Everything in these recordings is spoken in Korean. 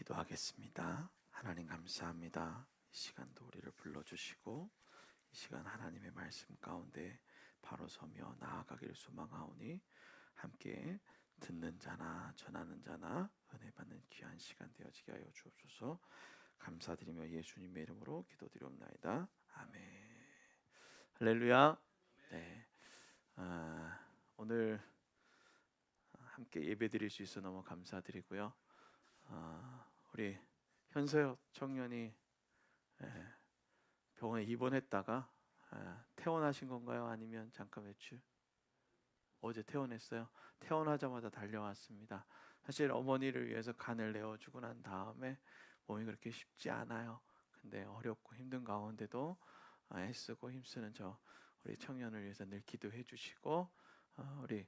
기도하겠습니다. 하나님 감사합니다. 이 시간도 우리를 불러주시고 이 시간 하나님의 말씀 가운데 바로 서며 나아가기를 소망하오니 함께 듣는 자나 전하는 자나 은혜 받는 귀한 시간 되어지게 하여 주옵소서. 감사드리며 예수님의 이름으로 기도드리옵나이다. 아멘. 할렐루야. 네. 오늘 함께 예배드릴 수 있어 너무 감사드리고요. 우리 현서혁 청년이 병원에 입원했다가 퇴원하신 건가요? 아니면 잠깐 외출? 어제 퇴원했어요. 퇴원하자마자 달려왔습니다. 사실 어머니를 위해서 간을 내어주고 난 다음에 몸이 그렇게 쉽지 않아요. 근데 어렵고 힘든 가운데도 애쓰고 힘쓰는 저 우리 청년을 위해서 늘 기도해 주시고 우리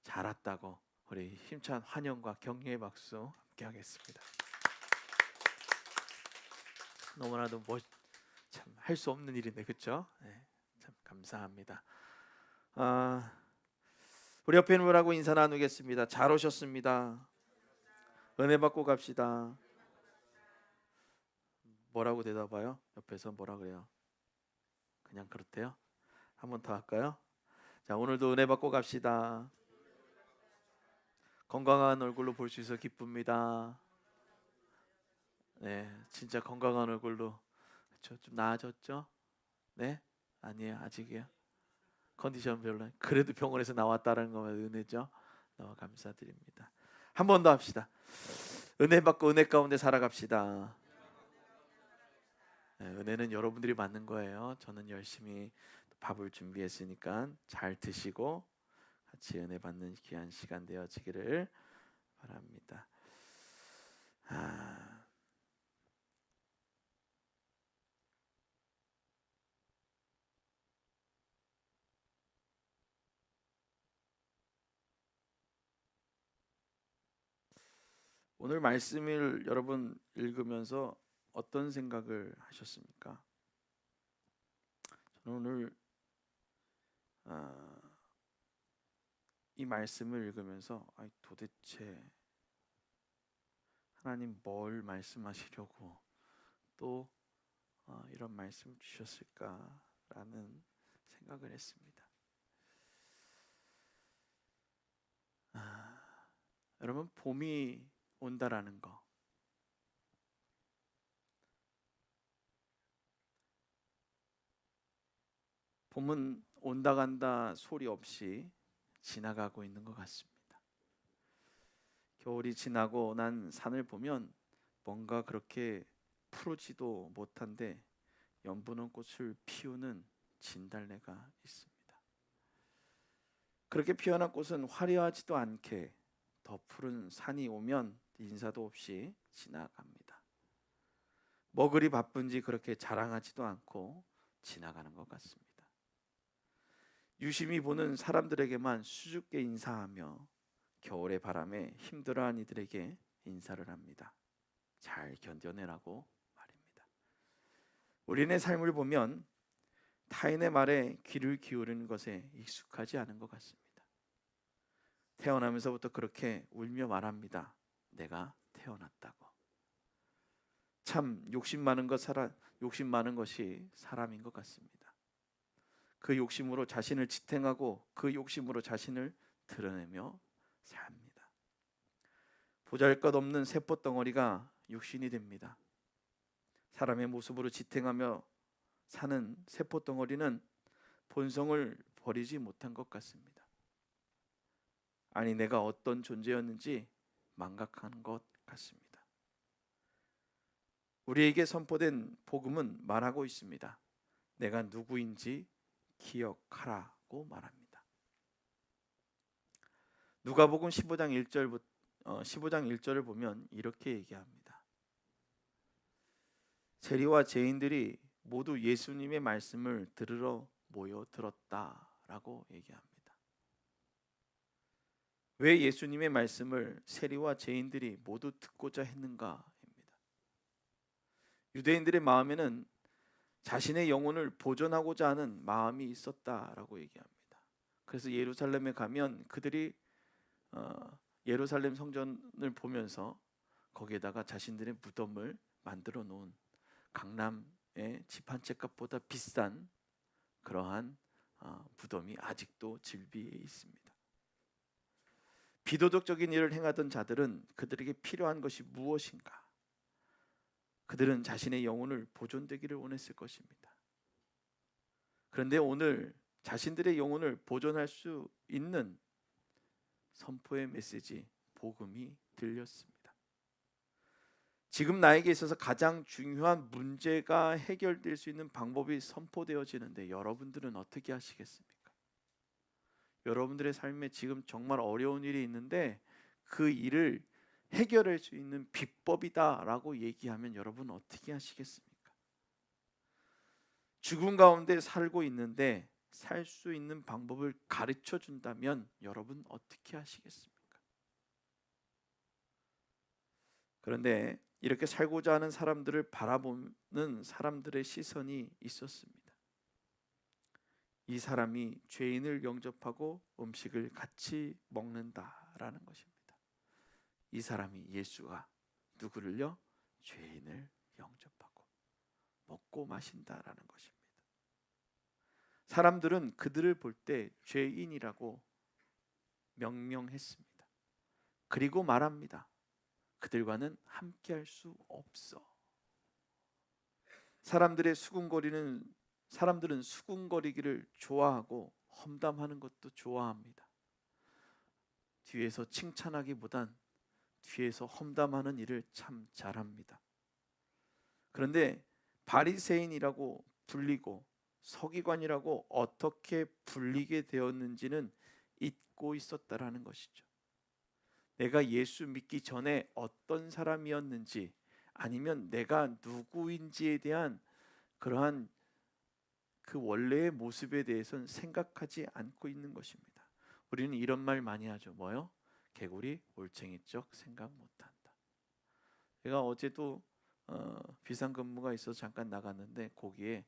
잘 왔다고 우리 힘찬 환영과 격려의 박수 함께 하겠습니다. 너무나도 참 할 수 없는 일인데 그렇죠? 네, 참 감사합니다. 우리 옆에 있는 분하고 인사 나누겠습니다. 잘 오셨습니다. 은혜 받고 갑시다. 뭐라고 대답해요? 옆에서 뭐라 그래요? 그냥 그렇대요? 한 번 더 할까요? 자, 오늘도 은혜 받고 갑시다. 건강한 얼굴로 볼 수 있어 기쁩니다. 네, 진짜 건강한 얼굴로. 그렇죠? 좀 나아졌죠? 네? 아니에요, 아직이요. 컨디션 별로. 그래도 병원에서 나왔다는 거면 은혜죠. 너무 감사드립니다. 한 번 더 합시다. 은혜 받고 은혜 가운데 살아갑시다. 네, 은혜는 여러분들이 받는 거예요. 저는 열심히 밥을 준비했으니까 잘 드시고 같이 은혜 받는 귀한 시간 되어지기를 바랍니다. 오늘 말씀을 여러분 읽으면서 어떤 생각을 하셨습니까? 저는 오늘 이 말씀을 읽으면서 도대체 하나님 뭘 말씀하시려고 또 이런 말씀을 주셨을까라는 생각을 했습니다. 여러분, 봄이 온다라는 거, 봄은 온다 간다 소리 없이 지나가고 있는 것 같습니다. 겨울이 지나고 난 산을 보면 뭔가 그렇게 푸르지도 못한데 연분홍 꽃을 피우는 진달래가 있습니다. 그렇게 피어난 꽃은 화려하지도 않게 더 푸른 산이 오면 인사도 없이 지나갑니다. 뭐 그리 바쁜지 그렇게 자랑하지도 않고 지나가는 것 같습니다. 유심히 보는 사람들에게만 수줍게 인사하며 겨울의 바람에 힘들어한 이들에게 인사를 합니다. 잘 견뎌내라고 말입니다. 우리네 삶을 보면 타인의 말에 귀를 기울이는 것에 익숙하지 않은 것 같습니다. 태어나면서부터 그렇게 울며 말합니다. 내가 태어났다고. 참 욕심 많은 것이 사람인 것 같습니다. 그 욕심으로 자신을 지탱하고 그 욕심으로 자신을 드러내며 삽니다. 보잘것없는 세포덩어리가 육신이 됩니다. 사람의 모습으로 지탱하며 사는 세포덩어리는 본성을 버리지 못한 것 같습니다. 아니, 내가 어떤 존재였는지 망각한 것 같습니다. 우리에게 선포된 복음은 말하고 있습니다. 내가 누구인지 기억하라고 말합니다. 누가복음 15장 1절을 보면 이렇게 얘기합니다. 세리와 죄인들이 모두 예수님의 말씀을 들으러 모여들었다라고 얘기합니다. 왜 예수님의 말씀을 세리와 죄인들이 모두 듣고자 했는가입니다. 유대인들의 마음에는 자신의 영혼을 보존하고자 하는 마음이 있었다라고 얘기합니다. 그래서 예루살렘에 가면 그들이 예루살렘 성전을 보면서 거기에다가 자신들의 무덤을 만들어 놓은 강남의 집 한 채 값보다 비싼 그러한 무덤이 아직도 질비해 있습니다. 비도덕적인 일을 행하던 자들은 그들에게 필요한 것이 무엇인가? 그들은 자신의 영혼을 보존되기를 원했을 것입니다. 그런데 오늘 자신들의 영혼을 보존할 수 있는 선포의 메시지, 복음이 들렸습니다. 지금 나에게 있어서 가장 중요한 문제가 해결될 수 있는 방법이 선포되어지는데 여러분들은 어떻게 하시겠습니까? 여러분들의 삶에 지금 정말 어려운 일이 있는데 그 일을 해결할 수 있는 비법이다라고 얘기하면 여러분 어떻게 하시겠습니까? 죽음 가운데 살고 있는데 살 수 있는 방법을 가르쳐 준다면 여러분 어떻게 하시겠습니까? 그런데 이렇게 살고자 하는 사람들을 바라보는 사람들의 시선이 있었습니다. 이 사람이 죄인을 영접하고 음식을 같이 먹는다라는 것입니다. 이 사람이 예수가 누구를요? 죄인을 영접하고 먹고 마신다라는 것입니다. 사람들은 그들을 볼 때 죄인이라고 명명했습니다. 그리고 말합니다. 그들과는 함께할 수 없어. 사람들은 수군거리기를 좋아하고 험담하는 것도 좋아합니다. 뒤에서 칭찬하기보단 뒤에서 험담하는 일을 참 잘합니다. 그런데 바리새인이라고 불리고 서기관이라고 어떻게 불리게 되었는지는 잊고 있었다라는 것이죠. 내가 예수 믿기 전에 어떤 사람이었는지 아니면 내가 누구인지에 대한 그러한 그 원래의 모습에 대해서는 생각하지 않고 있는 것입니다. 우리는 이런 말 많이 하죠. 뭐요? 개구리 올챙이적 생각 못한다. 제가 어제도 비상근무가 있어서 잠깐 나갔는데 거기에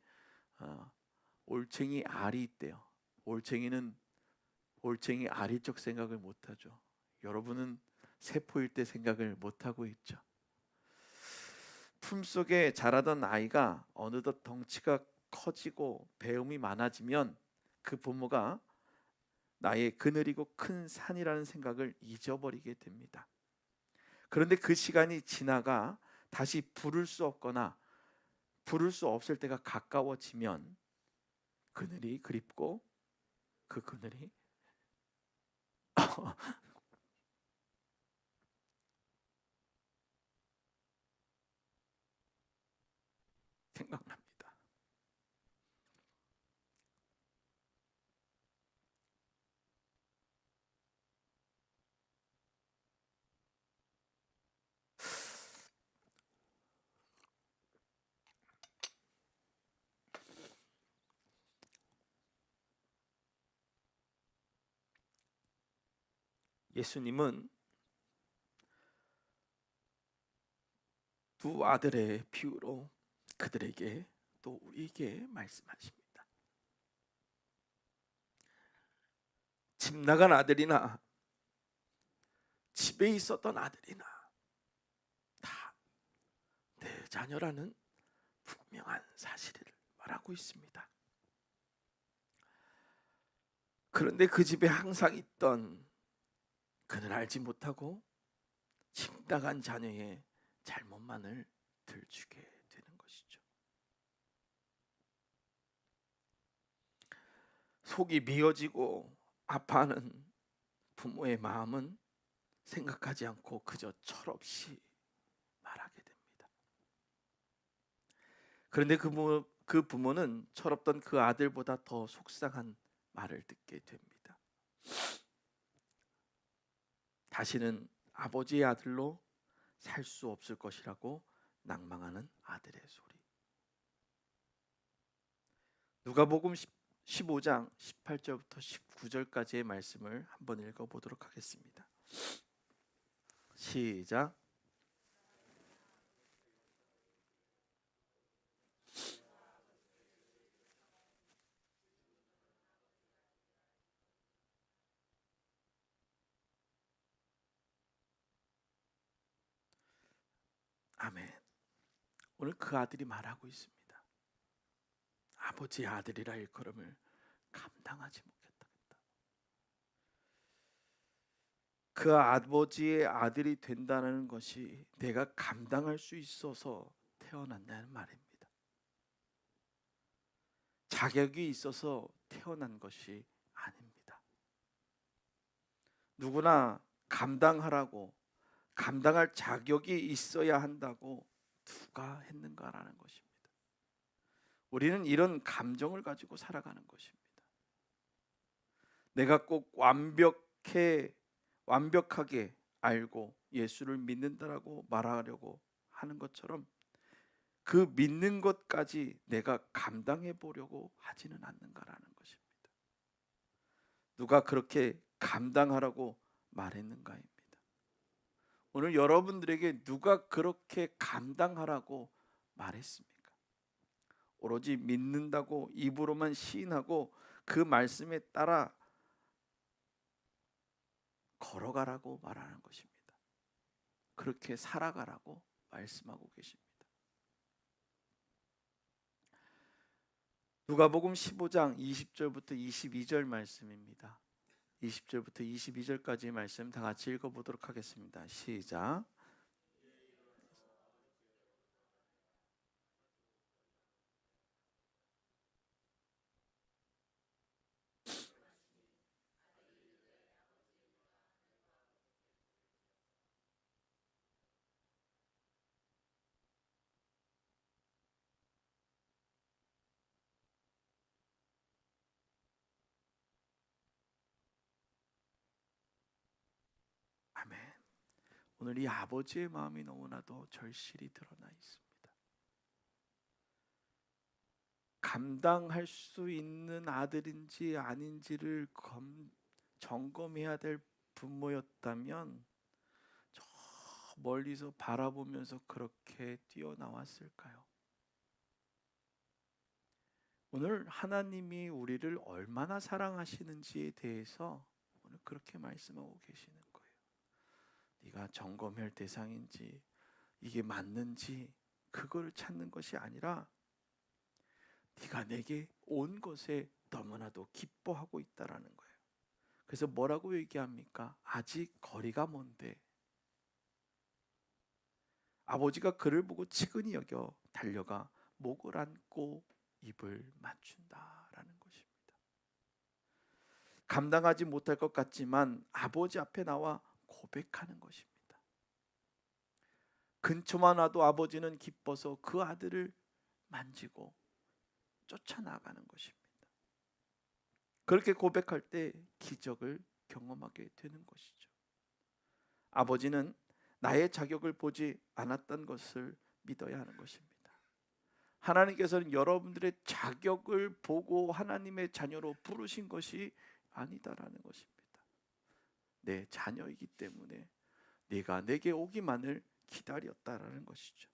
올챙이 알이 있대요. 올챙이 알이적 생각을 못하죠. 여러분은 세포일 때 생각을 못하고 있죠. 품속에 자라던 아이가 어느덧 덩치가 커지고 배움이 많아지면 그 부모가 나의 그늘이고 큰 산이라는 생각을 잊어버리게 됩니다. 그런데 그 시간이 지나가 다시 부를 수 없거나 부를 수 없을 때가 가까워지면 그늘이 그립고 그 그늘이 생각납니다. 예수님은 두 아들의 비유로 그들에게 또 우리에게 말씀하십니다. 집 나간 아들이나 집에 있었던 아들이나 다 내 자녀라는 분명한 사실을 말하고 있습니다. 그런데 그 집에 항상 있던 그는 알지 못하고 집 나간 자녀의 잘못만을 들추게 되는 것이죠. 속이 미어지고 아파하는 부모의 마음은 생각하지 않고 그저 철없이 말하게 됩니다. 그런데 그 부모는 철없던 그 아들보다 더 속상한 말을 듣게 됩니다. 다시는 아버지의 아들로 살 수 없을 것이라고 낭망하는 아들의 소리. 누가복음 15장 18절부터 19절까지의 말씀을 한번 읽어보도록 하겠습니다. 시작. 오늘 그 아들이 말하고 있습니다. 아버지의 아들이라 일컬음을 감당하지 못했다. 그 아버지의 아들이 된다는 것이 내가 감당할 수 있어서 태어난다는 말입니다. 자격이 있어서 태어난 것이 아닙니다. 누구나 감당하라고, 감당할 자격이 있어야 한다고 누가 했는가라는 것입니다. 우리는 이런 감정을 가지고 살아가는 것입니다. 내가 꼭 완벽하게 알고 예수를 믿는다라고 말하려고 하는 것처럼 그 믿는 것까지 내가 감당해 보려고 하지는 않는가라는 것입니다. 누가 그렇게 감당하라고 말했는가입니다. 오늘 여러분들에게 누가 그렇게 감당하라고 말했습니까? 오로지 믿는다고 입으로만 시인하고 그 말씀에 따라 걸어가라고 말하는 것입니다. 그렇게 살아가라고 말씀하고 계십니다. 누가복음 15장 20절부터 22절 말씀입니다. 20절부터 22절까지 말씀 다 같이 읽어보도록 하겠습니다. 시작. 아멘. 오늘 이 아버지의 마음이 너무나도 절실히 드러나 있습니다. 감당할 수 있는 아들인지 아닌지를 점검해야 될 부모였다면 저 멀리서 바라보면서 그렇게 뛰어나왔을까요? 오늘 하나님이 우리를 얼마나 사랑하시는지에 대해서 오늘 그렇게 말씀하고 계시는 거예요. 네가 점검할 대상인지 이게 맞는지 그걸 찾는 것이 아니라 네가 내게 온 것에 너무나도 기뻐하고 있다라는 거예요. 그래서 뭐라고 얘기합니까? 아직 거리가 먼데 아버지가 그를 보고 측은히 여겨 달려가 목을 안고 입을 맞춘다라는 것입니다. 감당하지 못할 것 같지만 아버지 앞에 나와 고백하는 것입니다. 근처만 와도 아버지는 기뻐서 그 아들을 만지고 쫓아나가는 것입니다. 그렇게 고백할 때 기적을 경험하게 되는 것이죠. 아버지는 나의 자격을 보지 않았던 것을 믿어야 하는 것입니다. 하나님께서는 여러분들의 자격을 보고 하나님의 자녀로 부르신 것이 아니다라는 것입니다. 내 자녀이기 때문에 네가 내게 오기만을 기다렸다라는 것이죠.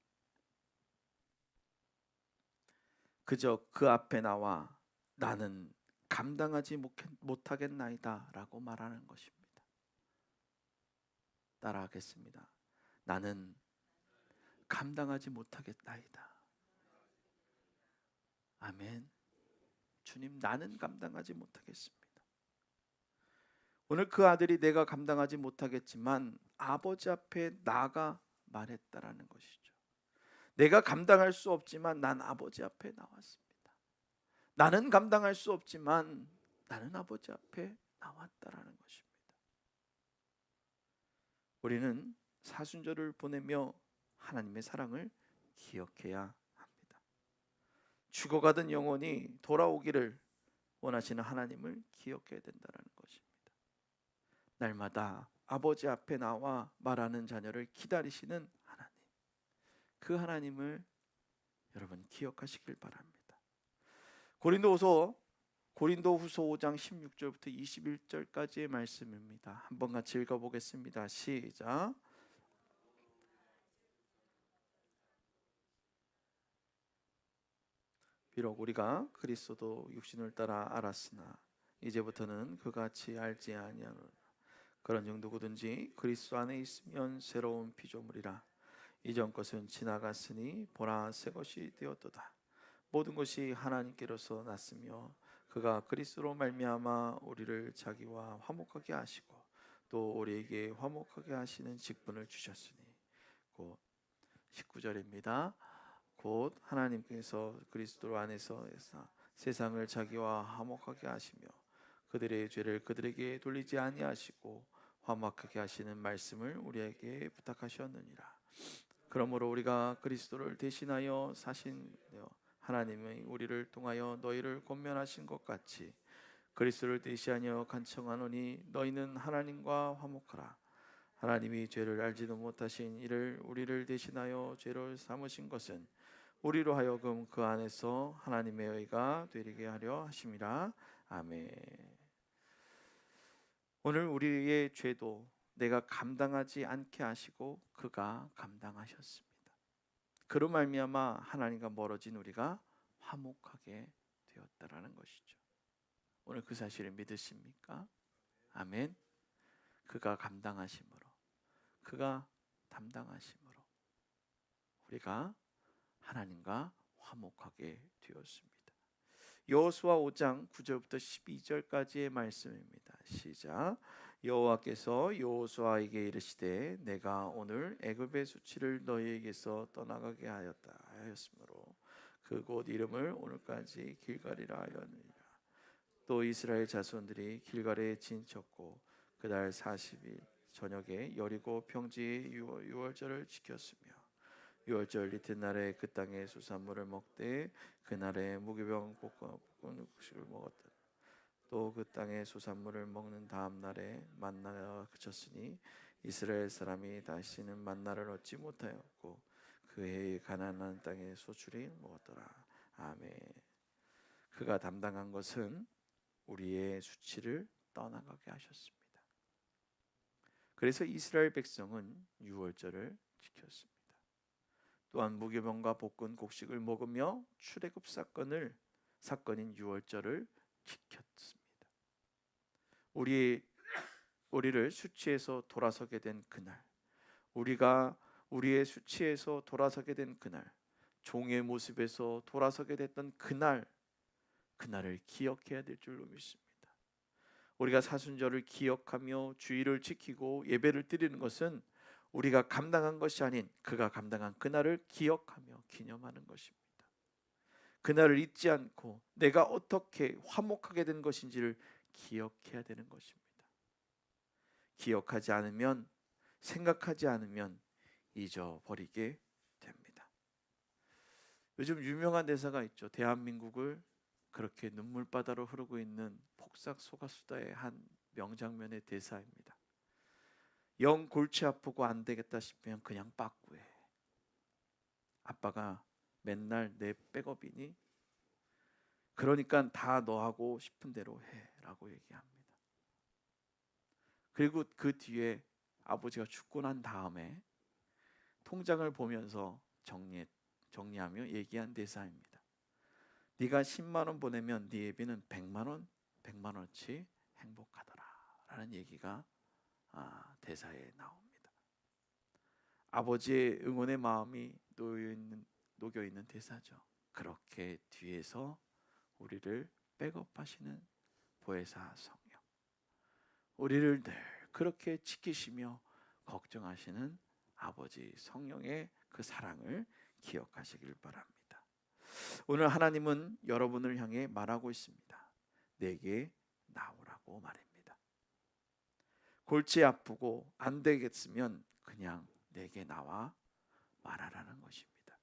그저 그 앞에 나와 나는 감당하지 못하겠나이다 라고 말하는 것입니다. 따라하겠습니다. 나는 감당하지 못하겠나이다. 아멘. 주님, 나는 감당하지 못하겠습니다. 오늘 그 아들이 내가 감당하지 못하겠지만 아버지 앞에 나가 말했다라는 것이죠. 내가 감당할 수 없지만 난 아버지 앞에 나왔습니다. 나는 감당할 수 없지만 나는 아버지 앞에 나왔다라는 것입니다. 우리는 사순절을 보내며 하나님의 사랑을 기억해야 합니다. 죽어가던 영혼이 돌아오기를 원하시는 하나님을 기억해야 된다는 것입니다. 날마다 아버지 앞에 나와 말하는 자녀를 기다리시는 하나님, 그 하나님을 여러분 기억하시길 바랍니다. 고린도후서 5장 16절부터 21절까지의 말씀입니다. 한번 같이 읽어보겠습니다. 시작. 비록 우리가 그리스도 육신을 따라 알았으나 이제부터는 그같이 알지 아니하노라. 그런즉 누구든지 그리스도 안에 있으면 새로운 피조물이라. 이전 것은 지나갔으니 보라 새 것이 되었도다. 모든 것이 하나님께로서 났으며 그가 그리스도로 말미암아 우리를 자기와 화목하게 하시고 또 우리에게 화목하게 하시는 직분을 주셨으니 곧 19절입니다. 곧 하나님께서 그리스도 안에서 세상을 자기와 화목하게 하시며 그들의 죄를 그들에게 돌리지 아니하시고 화목하게 하시는 말씀을 우리에게 부탁하셨느니라. 그러므로 우리가 그리스도를 대신하여 사신 하나님의 우리를 통하여 너희를 권면하신 것 같이 그리스도를 대신하여 간청하노니 너희는 하나님과 화목하라. 하나님이 죄를 알지도 못하신 이를 우리를 대신하여 죄를 삼으신 것은 우리로 하여금 그 안에서 하나님의 의가 되리게 하려 하심이라. 아멘. 오늘 우리의 죄도 내가 감당하지 않게 하시고 그가 감당하셨습니다. 그로 말미암아 하나님과 멀어진 우리가 화목하게 되었다라는 것이죠. 오늘 그 사실을 믿으십니까? 아멘. 그가 감당하심으로, 그가 담당하심으로 우리가 하나님과 화목하게 되었습니다. 여호수아 5장 9절부터 12절까지의 말씀입니다. 시작. 여호와께서 여호수아에게 이르시되 내가 오늘 애굽의 수치를 너희에게서 떠나가게 하였으므로 그곳 이름을 오늘까지 길갈이라 하였느니라. 또 이스라엘 자손들이 길갈에 진쳤고 그달 40일 저녁에 여리고 평지의 유월절을 지켰으며 유월절 이튿날에 그 땅의 수산물을 먹되 그날에 무교병 볶은 곡식을 먹었다. 또 그 땅의 수산물을 먹는 다음 날에 만나가 그쳤으니 이스라엘 사람이 다시는 만나를 얻지 못하였고 그 해의 가나안 땅의 소출이 먹었더라. 아멘. 그가 담당한 것은 우리의 수치를 떠나가게 하셨습니다. 그래서 이스라엘 백성은 유월절을 지켰습니다. 또한 무교병과 볶은 곡식을 먹으며 출애굽 사건인 유월절을 지켰습니다. 우리를 수치에서 돌아서게 된 그날, 우리가 우리의 수치에서 돌아서게 된 그날, 종의 모습에서 돌아서게 됐던 그날을 기억해야 될 줄로 믿습니다. 우리가 사순절을 기억하며 주일을 지키고 예배를 드리는 것은 우리가 감당한 것이 아닌 그가 감당한 그날을 기억하며 기념하는 것입니다. 그날을 잊지 않고 내가 어떻게 화목하게 된 것인지를 기억해야 되는 것입니다. 기억하지 않으면, 생각하지 않으면 잊어버리게 됩니다. 요즘 유명한 대사가 있죠. 대한민국을 그렇게 눈물바다로 흐르고 있는 폭삭 소가수다의 한 명장면의 대사입니다. 영 골치 아프고 안 되겠다 싶으면 그냥 빠꾸해. 아빠가 맨날 내 백업이니? 그러니까 다 너하고 싶은 대로 해라고 얘기합니다. 그리고 그 뒤에 아버지가 죽고 난 다음에 통장을 보면서 정리하며 얘기한 대사입니다. 네가 10만 원 보내면 네 애비는 100만 원어치 행복하더라 라는 얘기가 대사에 나옵니다. 아버지의 응원의 마음이 녹여있는 대사죠. 그렇게 뒤에서 우리를 백업하시는 보혜사 성령, 우리를 늘 그렇게 지키시며 걱정하시는 아버지 성령의 그 사랑을 기억하시길 바랍니다. 오늘 하나님은 여러분을 향해 말하고 있습니다. 내게 나오라고 말입니다. 골치 아프고 안 되겠으면 그냥 내게 나와 말하라는 것입니다.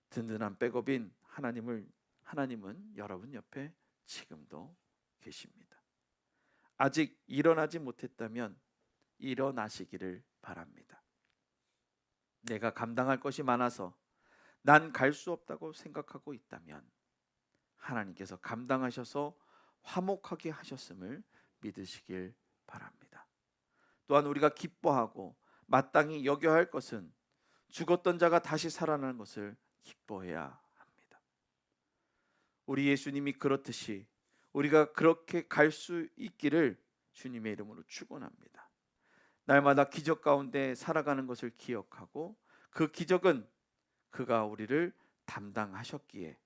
든든한 백업인 하나님은 여러분 옆에 지금도 계십니다. 아직 일어나지 못했다면 일어나시기를 바랍니다. 내가 감당할 것이 많아서 난 갈 수 없다고 생각하고 있다면 하나님께서 감당하셔서 화목하게 하셨음을 믿으시길 바랍니다. 또한 우리가 기뻐하고 마땅히 여겨야 할 것은 죽었던 자가 다시 살아나는 것을 기뻐해야 합니다. 우리 예수님이 그렇듯이 우리가 그렇게 갈 수 있기를 주님의 이름으로 축원합니다. 날마다 기적 가운데 살아가는 것을 기억하고 그 기적은 그가 우리를 담당하셨기에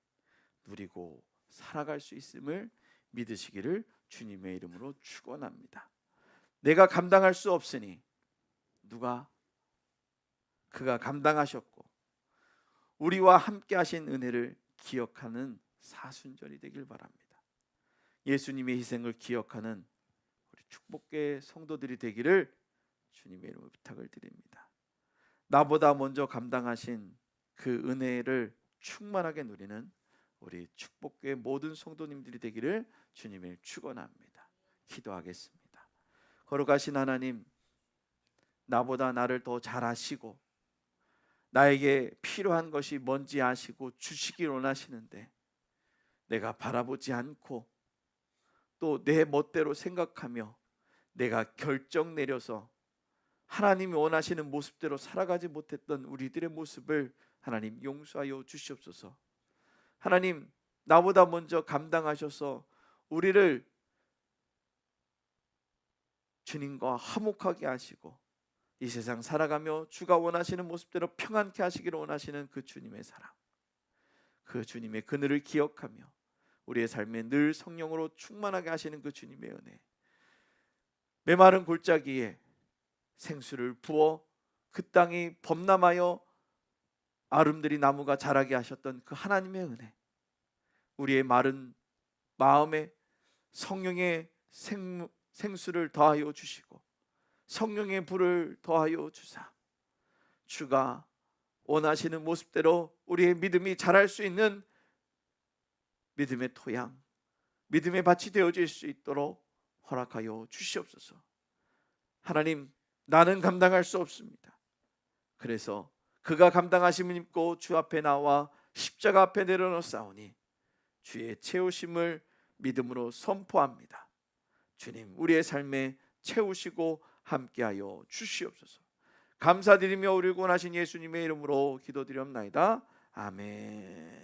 누리고 살아갈 수 있음을 믿으시기를 주님의 이름으로 축원합니다. 내가 감당할 수 없으니 그가 감당하셨고 우리와 함께 하신 은혜를 기억하는 사순절이 되길 바랍니다. 예수님의 희생을 기억하는 우리 축복계 성도들이 되기를 주님의 이름으로 부탁을 드립니다. 나보다 먼저 감당하신 그 은혜를 충만하게 누리는 우리 축복계 모든 성도님들이 되기를 주님을 축원합니다. 기도하겠습니다. 거룩하신 하나님, 나보다 나를 더 잘 아시고 나에게 필요한 것이 뭔지 아시고 주시길 원하시는데 내가 바라보지 않고 또 내 멋대로 생각하며 내가 결정 내려서 하나님이 원하시는 모습대로 살아가지 못했던 우리들의 모습을 하나님 용서하여 주시옵소서. 하나님, 나보다 먼저 감당하셔서 우리를 주님과 화목하게 하시고 이 세상 살아가며 주가 원하시는 모습대로 평안케 하시기를 원하시는 그 주님의 사랑, 그 주님의 그늘을 기억하며 우리의 삶에 늘 성령으로 충만하게 하시는 그 주님의 은혜, 메마른 골짜기에 생수를 부어 그 땅이 범람하여 아름드리 나무가 자라게 하셨던 그 하나님의 은혜, 우리의 마른 마음에 성령의 생수를 더하여 주시고 성령의 불을 더하여 주사 주가 원하시는 모습대로 우리의 믿음이 자랄 수 있는 믿음의 토양, 믿음의 밭이 되어질 수 있도록 허락하여 주시옵소서. 하나님, 나는 감당할 수 없습니다. 그래서 그가 감당하심을 입고 주 앞에 나와 십자가 앞에 내려놓사오니 주의 채우심을 믿음으로 선포합니다. 주님, 우리의 삶에 채우시고 함께하여 주시옵소서. 감사드리며 우리를 구원하신 예수님의 이름으로 기도드리옵나이다. 아멘.